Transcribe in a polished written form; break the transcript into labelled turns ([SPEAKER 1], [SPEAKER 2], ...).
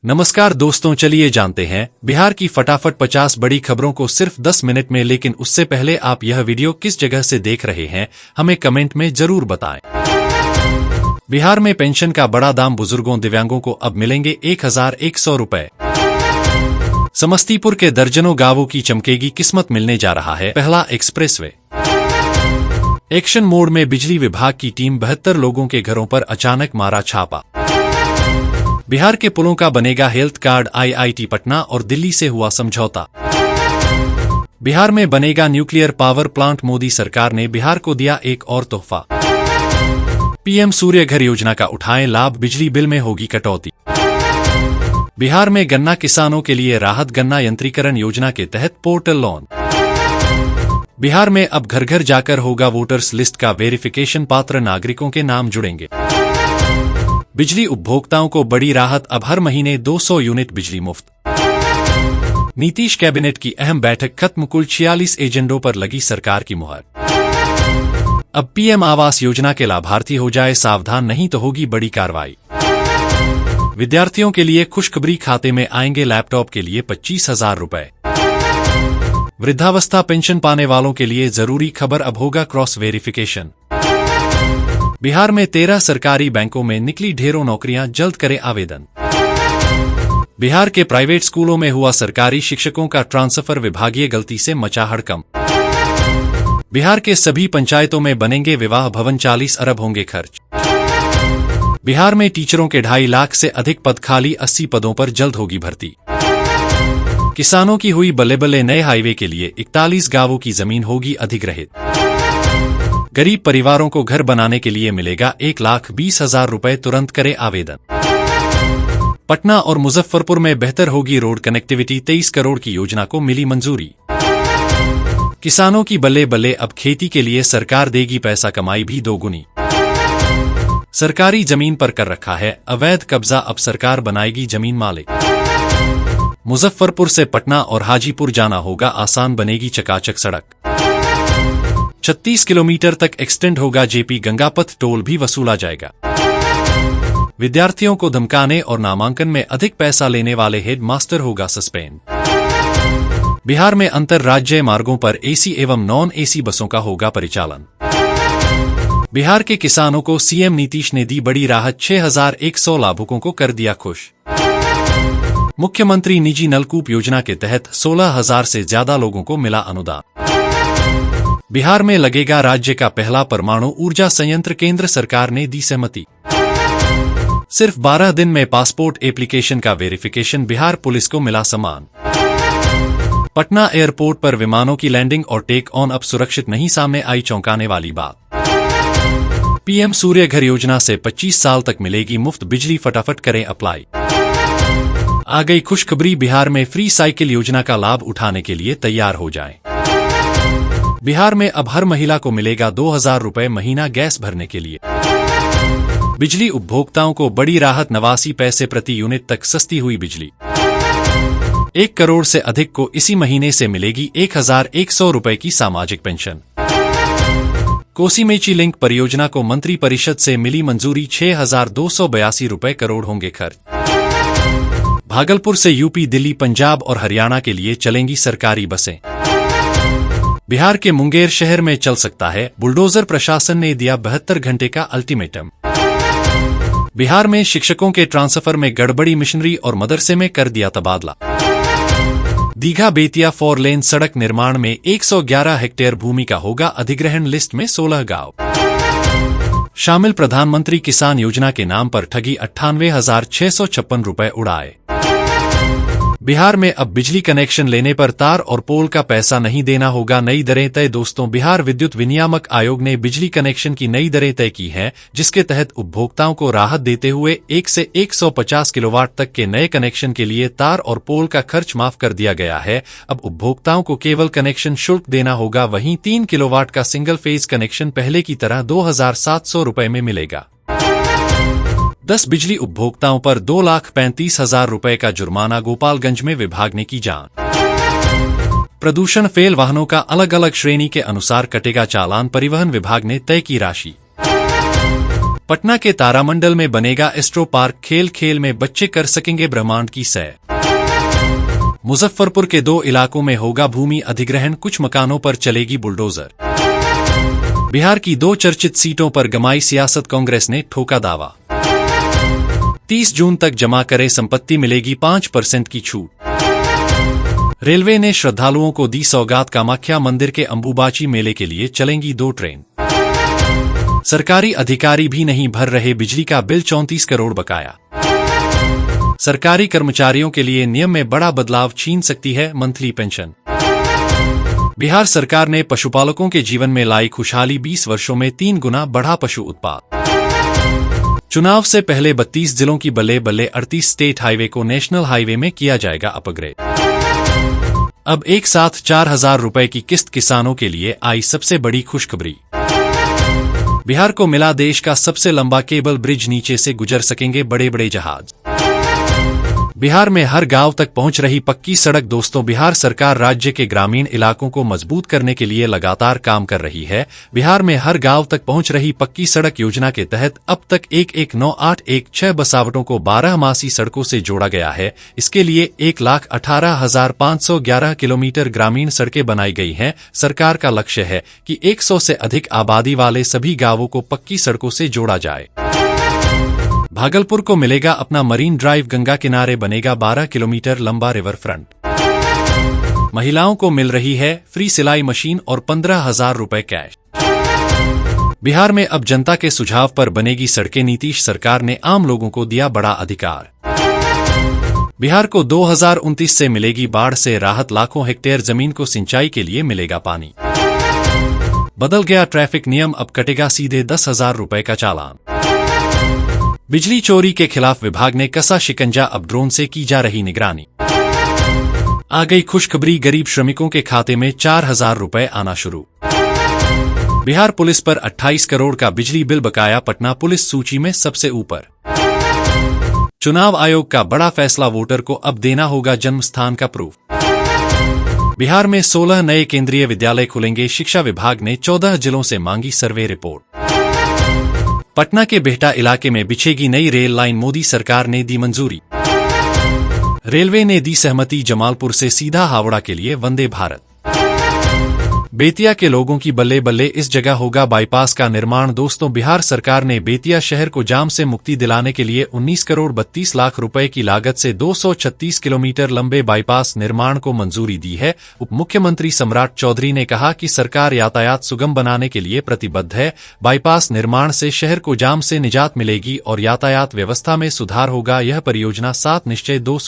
[SPEAKER 1] नमस्कार दोस्तों, चलिए जानते हैं बिहार की फटाफट 50 बड़ी खबरों को सिर्फ 10 मिनट में। लेकिन उससे पहले आप यह वीडियो किस जगह से देख रहे हैं हमें कमेंट में जरूर बताएं। बिहार में पेंशन का बड़ा दाम, बुजुर्गों दिव्यांगों को अब मिलेंगे 1100 रुपए। समस्तीपुर के दर्जनों गांवों की चमकेगी किस्मत, मिलने जा रहा है पहला एक्सप्रेसवे। एक्शन मोड में बिजली विभाग की टीम, 72 लोगों के घरों पर अचानक मारा छापा। बिहार के पुलों का बनेगा हेल्थ कार्ड, आईआईटी पटना और दिल्ली से हुआ समझौता। बिहार में बनेगा न्यूक्लियर पावर प्लांट, मोदी सरकार ने बिहार को दिया एक और तोहफा। पीएम सूर्य घर योजना का उठाएं लाभ, बिजली बिल में होगी कटौती। बिहार में गन्ना किसानों के लिए राहत, गन्ना यंत्रीकरण योजना के तहत पोर्टल लॉन्च। बिहार में अब घर घर जाकर होगा वोटर्स लिस्ट का वेरिफिकेशन, पात्र नागरिकों के नाम जुड़ेंगे। बिजली उपभोक्ताओं को बड़ी राहत, अब हर महीने 200 यूनिट बिजली मुफ्त। नीतीश कैबिनेट की अहम बैठक खत्म, कुल 46 एजेंडों पर लगी सरकार की मुहर। अब पीएम आवास योजना के लाभार्थी हो जाए सावधान, नहीं तो होगी बड़ी कार्रवाई। विद्यार्थियों के लिए खुशखबरी, खाते में आएंगे लैपटॉप के लिए 25,000 रुपए। वृद्धावस्था पेंशन पाने वालों के लिए जरूरी खबर, अब होगा क्रॉस वेरिफिकेशन। बिहार में 13 सरकारी बैंकों में निकली ढेरों नौकरियां, जल्द करें आवेदन। बिहार के प्राइवेट स्कूलों में हुआ सरकारी शिक्षकों का ट्रांसफर, विभागीय गलती से मचा हड़कंप। बिहार के सभी पंचायतों में बनेंगे विवाह भवन, 40 अरब होंगे खर्च। बिहार में टीचरों के 2.5 लाख से अधिक पद खाली, 80 पदों पर जल्द होगी भर्ती। किसानों की हुई बल्ले बल्ले, नए हाईवे के लिए 41 गांवों की जमीन होगी अधिग्रहित। गरीब परिवारों को घर बनाने के लिए मिलेगा 1,20,000 रुपए, तुरंत करें आवेदन। पटना और मुजफ्फरपुर में बेहतर होगी रोड कनेक्टिविटी, 23 करोड़ की योजना को मिली मंजूरी। किसानों की बल्ले बल्ले, अब खेती के लिए सरकार देगी पैसा, कमाई भी दोगुनी। सरकारी जमीन पर कर रखा है अवैध कब्जा, अब सरकार बनाएगी जमीन मालिक। मुजफ्फरपुर से पटना और हाजीपुर जाना होगा आसान, बनेगी चकाचक सड़क। 36 किलोमीटर तक एक्सटेंड होगा जेपी गंगा पथ, टोल भी वसूला जाएगा। विद्यार्थियों को धमकाने और नामांकन में अधिक पैसा लेने वाले हेड मास्टर होगा सस्पेंड। बिहार में अंतर राज्य मार्गों पर एसी एवं नॉन एसी बसों का होगा परिचालन। बिहार के किसानों को सीएम नीतीश ने दी बड़ी राहत, 6,100 लाभुकों को कर दिया खुश। मुख्यमंत्री निजी नलकूप योजना के तहत 16,000 से ज्यादा लोगों को मिला अनुदान। बिहार में लगेगा राज्य का पहला परमाणु ऊर्जा संयंत्र, केंद्र सरकार ने दी सहमति। सिर्फ 12 दिन में पासपोर्ट एप्लीकेशन का वेरिफिकेशन, बिहार पुलिस को मिला सम्मान। पटना एयरपोर्ट पर विमानों की लैंडिंग और टेक ऑन अब सुरक्षित नहीं, सामने आई चौंकाने वाली बात। पीएम सूर्य घर योजना से 25 साल तक मिलेगी मुफ्त बिजली, फटाफट करें अप्लाई। आ गई खुशखबरी, बिहार में फ्री साइकिल योजना का लाभ उठाने के लिए तैयार हो जाएं। बिहार में अब हर महिला को मिलेगा 2,000 रुपए महीना गैस भरने के लिए। बिजली उपभोक्ताओं को बड़ी राहत, 89 पैसे प्रति यूनिट तक सस्ती हुई बिजली। 1 करोड़ से अधिक को इसी महीने से मिलेगी 1,100 रुपए की सामाजिक पेंशन। कोसी मेची लिंक परियोजना को मंत्री परिषद से मिली मंजूरी, 6,282 रुपए करोड़ होंगे खर्च। भागलपुर से यूपी, दिल्ली, पंजाब और हरियाणा के लिए चलेंगी सरकारी बसें। बिहार के मुंगेर शहर में चल सकता है बुलडोजर, प्रशासन ने दिया 72 घंटे का अल्टीमेटम। बिहार में शिक्षकों के ट्रांसफर में गड़बड़ी, मिशनरी और मदरसे में कर दिया तबादला। दीघा बेतिया 4 लेन सड़क निर्माण में 111 हेक्टेयर भूमि का होगा अधिग्रहण, लिस्ट में 16 गांव शामिल। प्रधानमंत्री किसान योजना के नाम पर ठगी, 98,656 रुपए उड़ाए। बिहार में अब बिजली कनेक्शन लेने पर तार और पोल का पैसा नहीं देना होगा, नई दरें तय। दोस्तों, बिहार विद्युत विनियामक आयोग ने बिजली कनेक्शन की नई दरें तय की हैं, जिसके तहत उपभोक्ताओं को राहत देते हुए 1 से 150 किलोवाट तक के नए कनेक्शन के लिए तार और पोल का खर्च माफ कर दिया गया है। अब उपभोक्ताओं को केवल कनेक्शन शुल्क देना होगा, वहीं 3 किलोवाट का सिंगल फेज कनेक्शन पहले की तरह 2,700 रुपए में मिलेगा। 10 बिजली उपभोक्ताओं पर 2,35,000 रुपए का जुर्माना, गोपालगंज में विभाग ने की जांच। प्रदूषण फेल वाहनों का अलग अलग श्रेणी के अनुसार कटेगा चालान, परिवहन विभाग ने तय की राशि। पटना के तारामंडल में बनेगा एस्ट्रो पार्क, खेल खेल में बच्चे कर सकेंगे ब्रह्मांड की सैर। मुजफ्फरपुर के 2 इलाकों में होगा भूमि अधिग्रहण, कुछ मकानों पर चलेगी बुलडोजर। बिहार की 2 चर्चित सीटों पर गमाई सियासत, कांग्रेस ने ठोका दावा। 30 जून तक जमा करे संपत्ति, मिलेगी 5% की छूट। रेलवे ने श्रद्धालुओं को दी सौगात, कामाख्या मंदिर के अंबुबाची मेले के लिए चलेंगी 2 ट्रेन। सरकारी अधिकारी भी नहीं भर रहे बिजली का बिल, 34 करोड़ बकाया। सरकारी कर्मचारियों के लिए नियम में बड़ा बदलाव, छीन सकती है मंथली पेंशन। बिहार सरकार ने पशुपालकों के जीवन में लाई खुशहाली, 20 वर्षों में 3 गुना बढ़ा पशु उत्पाद। चुनाव से पहले 32 जिलों की बल्ले बल्ले, 38 स्टेट हाईवे को नेशनल हाईवे में किया जाएगा अपग्रेड। अब एक साथ 4,000 रुपए की किस्त, किसानों के लिए आई सबसे बड़ी खुशखबरी। बिहार को मिला देश का सबसे लंबा केबल ब्रिज, नीचे से गुजर सकेंगे बड़े बड़े जहाज। बिहार में हर गांव तक पहुंच रही पक्की सड़क। दोस्तों, बिहार सरकार राज्य के ग्रामीण इलाकों को मजबूत करने के लिए लगातार काम कर रही है। बिहार में हर गांव तक पहुंच रही पक्की सड़क योजना के तहत अब तक 1,19,816 बसावटों को 12 मासी सड़कों से जोड़ा गया है। इसके लिए 1,18,511 किलोमीटर ग्रामीण सड़कें बनाई गई हैं। सरकार का लक्ष्य है कि 100 से अधिक आबादी वाले सभी गांवों को पक्की सड़कों से जोड़ा जाए। भागलपुर को मिलेगा अपना मरीन ड्राइव, गंगा किनारे बनेगा 12 किलोमीटर लंबा रिवर फ्रंट। महिलाओं को मिल रही है फ्री सिलाई मशीन और 15,000 रुपए कैश। बिहार में अब जनता के सुझाव पर बनेगी सड़कें, नीतीश सरकार ने आम लोगों को दिया बड़ा अधिकार। बिहार को 2029 से मिलेगी बाढ़ से राहत, लाखों हेक्टेयर जमीन को सिंचाई के लिए मिलेगा पानी। बदल गया ट्रैफिक नियम, अब कटेगा सीधे 10,000 रुपए का चालान। बिजली चोरी के खिलाफ विभाग ने कसा शिकंजा, अब ड्रोन से की जा रही निगरानी। आ गई खुशखबरी, गरीब श्रमिकों के खाते में 4,000 रुपए आना शुरू। बिहार पुलिस पर 28 करोड़ का बिजली बिल बकाया, पटना पुलिस सूची में सबसे ऊपर। चुनाव आयोग का बड़ा फैसला, वोटर को अब देना होगा जन्म स्थान का प्रूफ। बिहार में 16 नए केंद्रीय विद्यालय खुलेंगे, शिक्षा विभाग ने 14 जिलों से मांगी सर्वे रिपोर्ट। पटना के बिहटा इलाके में बिछेगी नई रेल लाइन, मोदी सरकार ने दी मंजूरी। रेलवे ने दी सहमति, जमालपुर से सीधा हावड़ा के लिए वंदे भारत। बेतिया के लोगों की बल्ले बल्ले, इस जगह होगा बाईपास का निर्माण। दोस्तों, बिहार सरकार ने बेतिया शहर को जाम से मुक्ति दिलाने के लिए 19 करोड़ 32 लाख रुपए की लागत से 236 किलोमीटर लंबे बाईपास निर्माण को मंजूरी दी है। उप मुख्यमंत्री सम्राट चौधरी ने कहा कि सरकार यातायात सुगम बनाने के लिए प्रतिबद्ध है। बाईपास निर्माण से शहर को जाम से निजात मिलेगी और यातायात व्यवस्था में सुधार होगा। यह परियोजना 7 निश्चय 2